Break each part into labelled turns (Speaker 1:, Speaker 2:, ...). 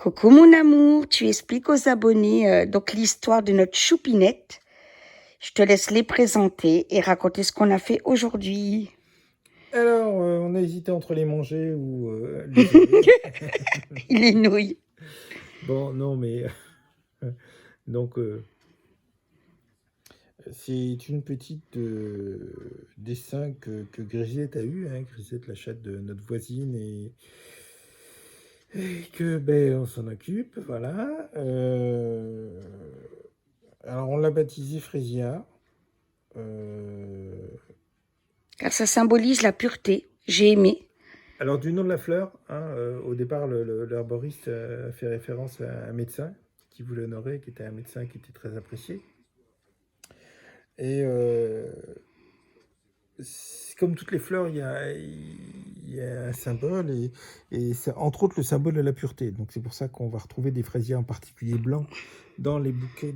Speaker 1: Coucou mon amour, tu expliques aux abonnés donc l'histoire de notre choupinette. Je te laisse les présenter et raconter ce qu'on a fait aujourd'hui.
Speaker 2: Alors, on a hésité entre les manger ou les ouvrir.
Speaker 1: Il est nouille.
Speaker 2: Bon, non, mais donc c'est une petite dessin que Grisette a eu, hein, Grisette, la chatte de notre voisine, et que ben on s'en occupe, voilà. Alors on l'a baptisé Frésia.
Speaker 1: Car ça symbolise la pureté. J'ai aimé.
Speaker 2: Alors du nom de la fleur, hein, au départ l'herboriste a fait référence à un médecin qui voulait honorer, qui était un médecin qui était très apprécié. Et comme toutes les fleurs, il y a un symbole, et c'est entre autres le symbole de la pureté. Donc c'est pour ça qu'on va retrouver des fraisiers en particulier blancs dans les bouquets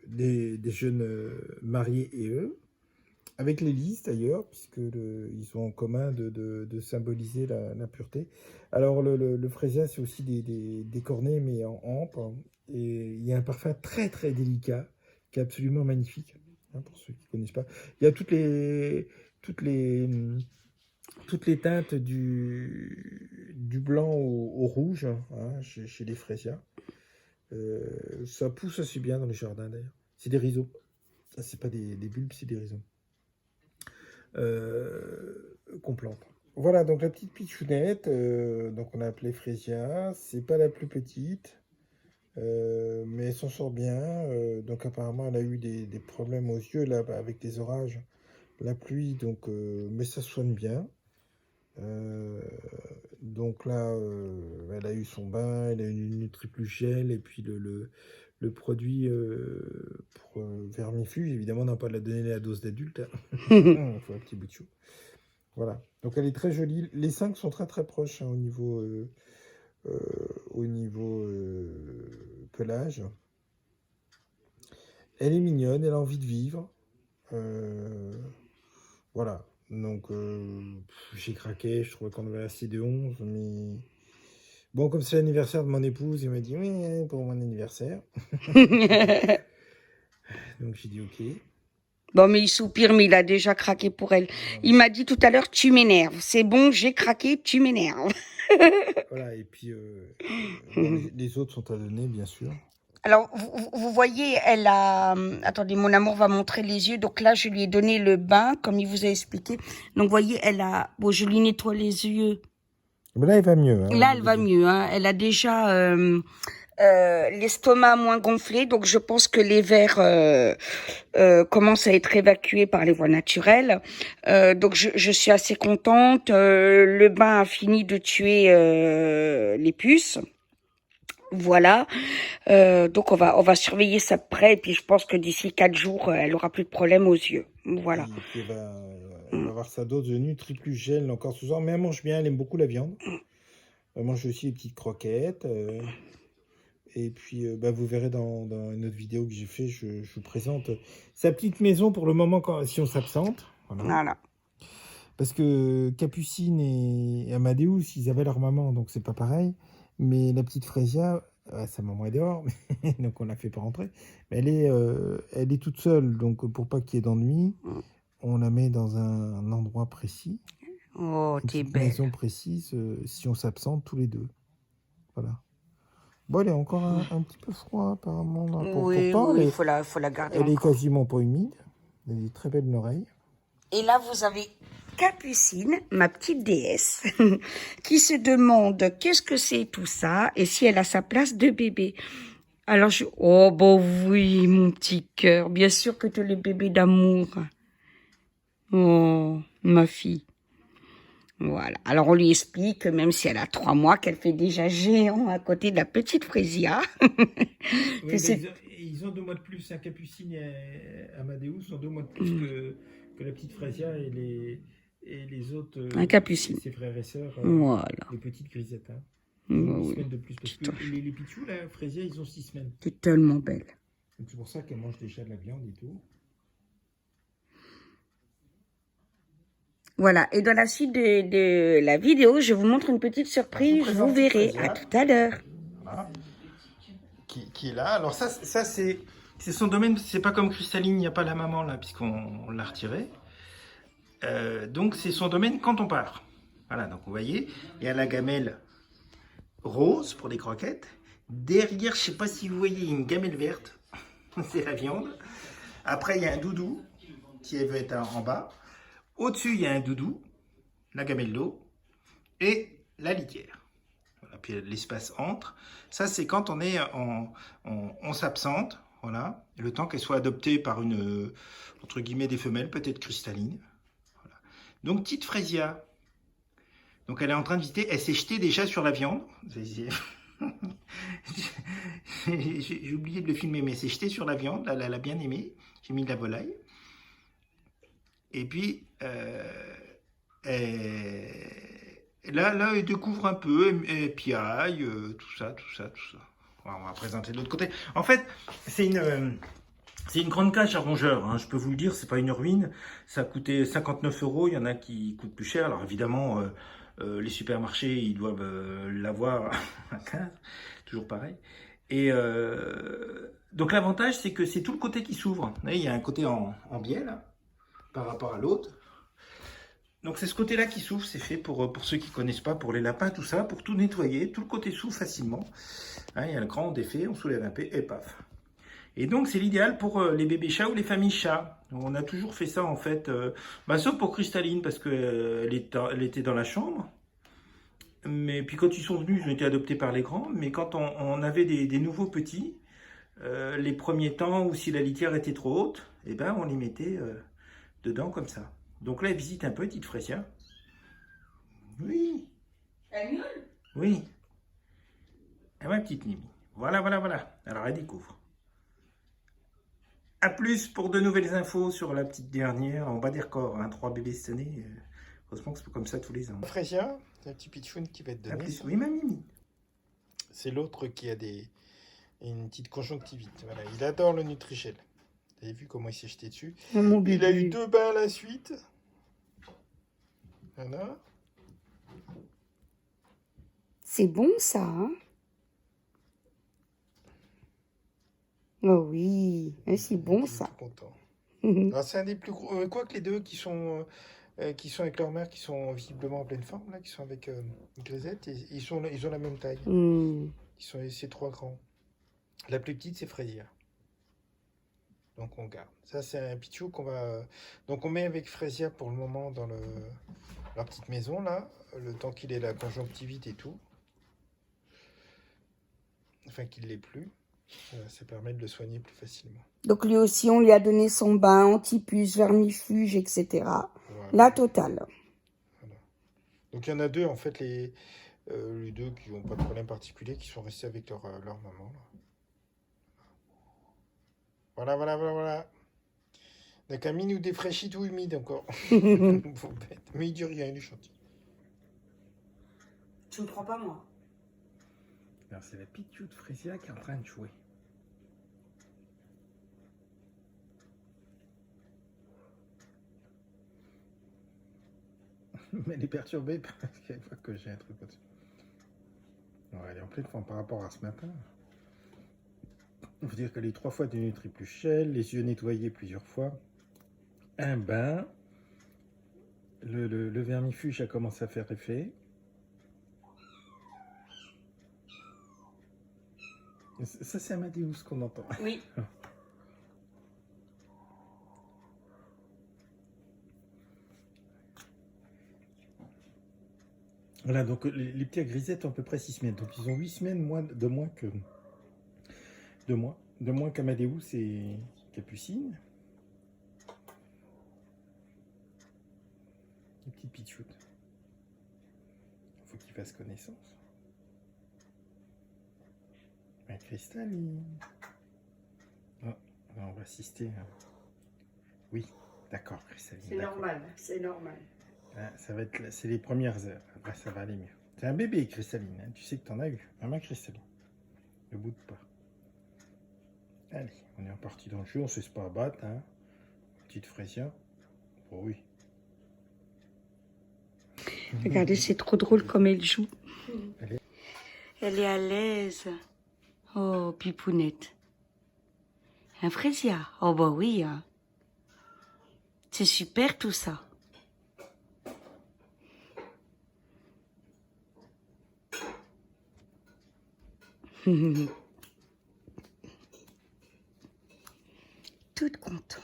Speaker 2: des jeunes mariés et eux, avec les lys d'ailleurs, puisque ils ont en commun de symboliser la pureté. Alors le fraisier, c'est aussi des cornets, mais en hampe, hein, et il y a un parfum très très délicat, qui est absolument magnifique, hein, pour ceux qui ne connaissent pas. Il y a toutes les teintes du blanc au rouge, hein, chez les fraisias. Ça pousse assez bien dans les jardins d'ailleurs. C'est des rhizomes. Ça, c'est pas des bulbes, c'est des rhizomes. Qu'on plante. Voilà, donc la petite pitchounette, donc on a appelé Frésia. C'est pas la plus petite, mais elle s'en sort bien. Donc apparemment, elle a eu des problèmes aux yeux là, avec des orages, la pluie, donc, mais ça se soigne bien. Donc là, elle a eu son bain, elle a eu une NutriPlus Gel, et puis le produit pour vermifuge. Évidemment, on n'a pas de la donner la dose d'adulte, hein. Il faut un petit bout de chou. Voilà, donc elle est très jolie. Les 5 sont très très proches, hein, au niveau pelage. Elle est mignonne, elle a envie de vivre. Voilà, donc j'ai craqué, je trouvais qu'on avait assez de 11, mais bon, comme c'est l'anniversaire de mon épouse, il m'a dit oui, pour mon anniversaire. Donc j'ai dit ok.
Speaker 1: Bon, mais il soupire, mais il a déjà craqué pour elle. Il m'a dit tout à l'heure, tu m'énerves. C'est bon, j'ai craqué, tu m'énerves.
Speaker 2: Voilà, et puis bon, les autres sont à donner, bien sûr.
Speaker 1: Alors, vous voyez, elle a... Attendez, mon amour va montrer les yeux. Donc là, je lui ai donné le bain, comme il vous a expliqué. Donc, vous voyez, elle a... Bon, je lui nettoie les yeux.
Speaker 2: Mais là, il va mieux, hein,
Speaker 1: Là, elle va mieux. Hein. Elle a déjà l'estomac moins gonflé. Donc, je pense que les vers commencent à être évacués par les voies naturelles. Donc, je suis assez contente. Le bain a fini de tuer les puces. Voilà, donc on va surveiller ça de près, et puis je pense que d'ici 4 jours, elle aura plus de problème aux yeux. Voilà.
Speaker 2: Et puis elle va avoir sa dose de NutriPlus Gel encore ce soir, mais elle mange bien, elle aime beaucoup la viande. Elle mange aussi les petites croquettes. Et puis bah, vous verrez dans une autre vidéo que j'ai fait, je vous présente sa petite maison pour le moment si on s'absente. Voilà.
Speaker 1: Voilà.
Speaker 2: Parce que Capucine et Amadeus, ils avaient leur maman, donc c'est pas pareil. Mais la petite Frésia, sa maman est dehors, donc on la fait pas rentrer. Mais elle est toute seule, donc pour pas qu'il y ait d'ennui, on la met dans un endroit précis,
Speaker 1: Oh,
Speaker 2: une
Speaker 1: t'es
Speaker 2: petite
Speaker 1: belle.
Speaker 2: maison précise, si on s'absente tous les deux. Voilà. Bon, elle est encore un petit peu froid apparemment.
Speaker 1: Oui,
Speaker 2: Pourtant,
Speaker 1: oui, faut la garder
Speaker 2: elle est
Speaker 1: encore.
Speaker 2: quasiment pas humide. Elle est très belle l'oreille.
Speaker 1: Et là, vous avez Capucine, ma petite déesse, qui se demande qu'est-ce que c'est tout ça, et si elle a sa place de bébé. Alors oh, bon oui, mon petit cœur, bien sûr que tu es le bébé d'amour. Oh, ma fille. Voilà. Alors, on lui explique que même si elle a 3 mois, qu'elle fait déjà géant à côté de la petite Frésia.
Speaker 2: Oui, ils ont 2 mois de plus. Hein, Capucine et Amadeus ont 2 mois de plus que la petite Frésia et les autres,
Speaker 1: Un Capucine.
Speaker 2: ses frères et sœurs,
Speaker 1: Voilà.
Speaker 2: les petites grisettes. Hein.
Speaker 1: Bah
Speaker 2: 8
Speaker 1: oui.
Speaker 2: semaines de plus. Parce que les pitchous, là, Frésia, ils ont 6 semaines.
Speaker 1: T'es tellement belle.
Speaker 2: Donc c'est pour ça qu'elle mange déjà de la viande et tout.
Speaker 1: Voilà. Et dans la suite de la vidéo, je vous montre une petite surprise.
Speaker 2: présente
Speaker 1: Vous verrez.
Speaker 2: Frezia.
Speaker 1: À tout à l'heure.
Speaker 2: Voilà. Qui est là. Alors ça c'est son domaine, c'est pas comme Cristalline, il n'y a pas la maman là, puisqu'on l'a retirée. Donc c'est son domaine quand on part. Voilà, donc vous voyez, il y a la gamelle rose pour les croquettes. Derrière, je sais pas si vous voyez, une gamelle verte, c'est la viande. Après, il y a un doudou qui veut être en bas. Au-dessus, il y a un doudou, la gamelle d'eau et la litière. Voilà, puis l'espace entre. Ça, c'est quand on est on s'absente, voilà, le temps qu'elle soit adoptée par une, entre guillemets, des femelles, peut-être cristalline. Voilà. Donc, petite Frezia. Donc, elle est en train de visiter. Elle s'est jetée déjà sur la viande. J'ai oublié de le filmer, mais elle s'est jetée sur la viande. Elle a bien aimé. J'ai mis de la volaille. Et puis, là, elle découvre un peu, elle piaille, tout ça. Voilà, on va présenter de l'autre côté. En fait, c'est une grande cage à rongeurs, hein, je peux vous le dire, c'est pas une ruine. Ça a coûté 59 €, il y en a qui coûtent plus cher. Alors évidemment, les supermarchés, ils doivent l'avoir à 15, toujours pareil. Et donc l'avantage, c'est que c'est tout le côté qui s'ouvre. Vous voyez, il y a un côté en biais, là, par rapport à l'autre. Donc c'est ce côté-là qui s'ouvre, c'est fait pour ceux qui ne connaissent pas, pour les lapins, tout ça, pour tout nettoyer. Tout le côté s'ouvre facilement. Hein, il y a le grand, on défait, on soulève un peu et paf. Et donc c'est l'idéal pour les bébés chats ou les familles chats. On a toujours fait ça en fait, sauf pour Cristalline parce qu'elle était dans la chambre. Mais puis quand ils sont venus, ils ont été adoptés par les grands. Mais quand on avait des nouveaux petits, les premiers temps, ou si la litière était trop haute, eh ben, on les mettait dedans comme ça. Donc là, elle visite un peu, petite Frezia. Oui.
Speaker 1: Elle miaule?
Speaker 2: Oui. Et ma petite Nimi. Voilà. Alors, elle découvre. A plus pour de nouvelles infos sur la petite dernière. On bat des records, hein, 3 bébés cette année. Heureusement que c'est pas comme ça tous les ans. Frezia, c'est un petit pitchoun qui va être donné. Oui, ma Mimi. C'est l'autre qui a une petite conjonctivite. Voilà, il adore le Nutrigel. Vous avez vu comment il s'est jeté dessus? Il a eu 2 bains à la suite. Voilà.
Speaker 1: C'est bon ça, hein? Oh oui, c'est bon ça.
Speaker 2: Tout content. Alors c'est un des plus gros. Quoique les deux qui sont avec leur mère, qui sont visiblement en pleine forme, là, qui sont avec Grisette, ils ont la même taille. C'est 3 grands. La plus petite, c'est Frezia. Donc on garde. Ça, c'est un pichou qu'on va. Donc on met avec Frezia pour le moment dans leur petite maison, là, le temps qu'il ait la conjonctivite et tout. Enfin, qu'il l'ait plus. Ça permet de le soigner plus facilement.
Speaker 1: Donc lui aussi, on lui a donné son bain, antipuce, vermifuge, etc. Voilà. La totale.
Speaker 2: Voilà. Donc il y en a 2, en fait, les 2 qui n'ont pas de problème particulier, qui sont restés avec leur maman. Là. Voilà. Donc un mini ou défraîchi tout humide encore. Mais il dit rien, il est gentil.
Speaker 1: Tu me prends pas moi?
Speaker 2: Alors c'est la Pichou de Frezia qui est en train de jouer. Mais elle est perturbée parce qu'elle voit que j'ai un truc au-dessus. Elle est en pleine forme par rapport à ce matin. On veut dire qu'elle a eu 3 fois du Nutri-Plus-Shell, les yeux nettoyés plusieurs fois, un bain, le vermifuge a commencé à faire effet. Ça, c'est Amadeus qu'on entend.
Speaker 1: Oui.
Speaker 2: Voilà, donc les petits grisettes ont à peu près 6 semaines. Donc ils ont 8 semaines de moins qu'Amadeus et Capucine. Les petits pitchouts. Il faut qu'ils fassent connaissance. La Cristalline. Oh, on va assister. Oui, d'accord, Cristalline.
Speaker 1: C'est normal.
Speaker 2: Ah, c'est les premières heures. Après, ça va aller mieux. C'est un bébé, Cristalline. Hein. Tu sais que t'en as eu. Maman Cristalline. Ne boude pas. Allez, on est reparti dans le jeu. On ne se laisse pas abattre. Hein. Petite Frezia. Oh oui.
Speaker 1: Regardez, c'est trop drôle comme elle joue. Elle est à l'aise. Oh, pipounette. Un Frésia. Oh bah oui. Hein. C'est super tout ça. Toute contente.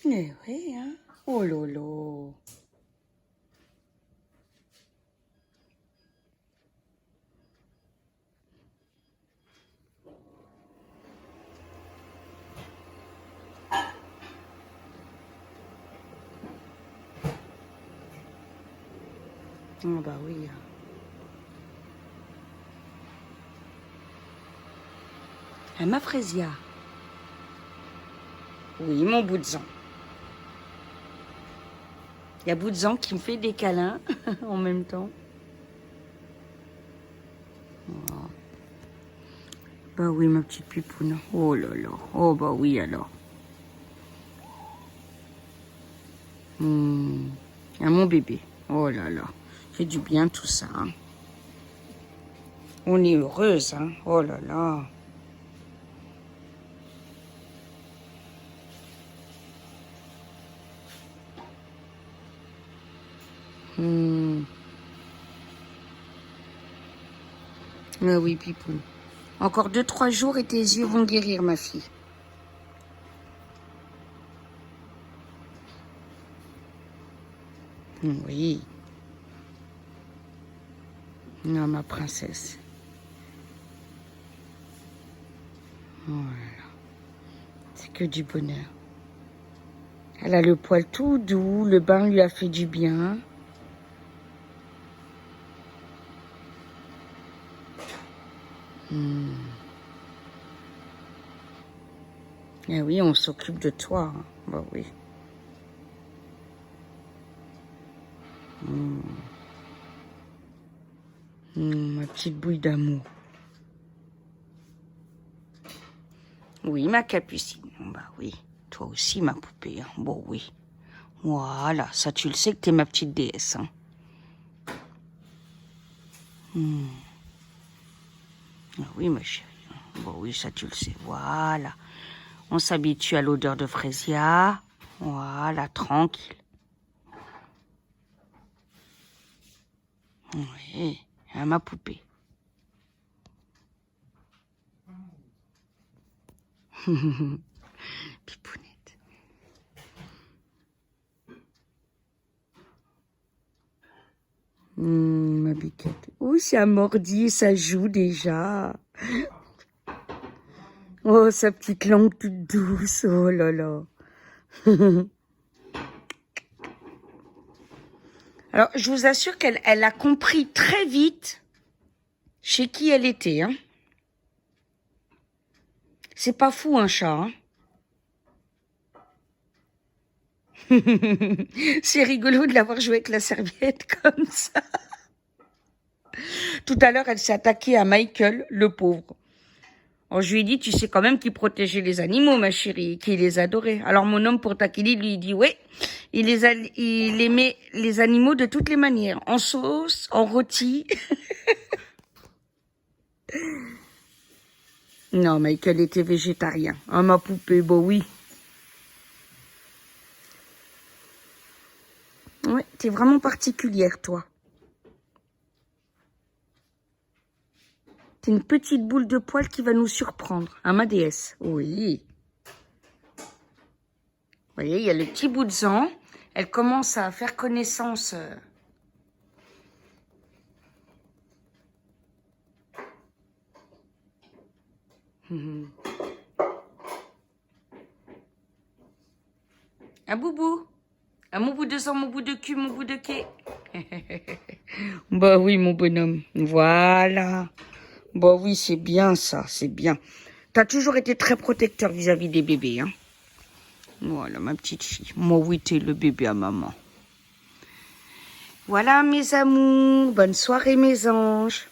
Speaker 1: Mais oui, hein. Oh lolo. Oh bah oui. Ah, ma Frésia. Oui, mon Boudzan. Il y a Boudzan qui me fait des câlins en même temps. Oh. Bah oui, ma petite pipoune. Oh là là. Oh bah oui alors. Ah, mon bébé. Oh là là. Fait du bien tout ça. Hein. On est heureuse. Hein. Oh là là. Ah oui, pipoune. Encore 2-3 jours et tes yeux vont guérir, ma fille. Oui. Non, ma princesse. Voilà. C'est que du bonheur. Elle a le poil tout doux, le bain lui a fait du bien. Eh oui, on s'occupe de toi. Hein. Bah oui. Ma petite bouille d'amour. Oui, ma capucine. Bah oui. Toi aussi, ma poupée. Hein. Bon, oui. Voilà. Ça, tu le sais que t'es ma petite déesse. Hein. Ah oui, ma chérie. Bon, oui, ça, tu le sais. Voilà. On s'habitue à l'odeur de Frésia. Voilà, tranquille. Oui, à ma poupée. Pipounette. Ma biquette. Oh, ça mordit, ça joue déjà. Oh, sa petite langue toute douce. Oh là là. Alors, je vous assure qu'elle a compris très vite chez qui elle était. Hein. C'est pas fou, un chat. Hein. C'est rigolo de l'avoir joué avec la serviette comme ça. Tout à l'heure, elle s'est attaquée à Michael, le pauvre. Alors, je lui ai dit, tu sais quand même qu'il protégeait les animaux, ma chérie, qu'il les adorait. Alors, mon homme, pour taquiner, lui, il dit, oui, il aimait les animaux de toutes les manières. En sauce, en rôti. Non, Michael était végétarien. Ah, ma poupée, bon, oui. Ouais, t'es vraiment particulière, toi. T'es une petite boule de poil qui va nous surprendre. Hein, ma déesse? Oui. Vous voyez, il y a le petit bout de sang. Elle commence à faire connaissance. Un boubou. Mon bout de sang, mon bout de cul, mon bout de quai. Bah oui, mon bonhomme. Voilà. Bah oui, c'est bien ça, c'est bien. T'as toujours été très protecteur vis-à-vis des bébés, hein. Voilà, ma petite fille. Moi, oui, t'es le bébé à maman. Voilà mes amours, bonne soirée mes anges.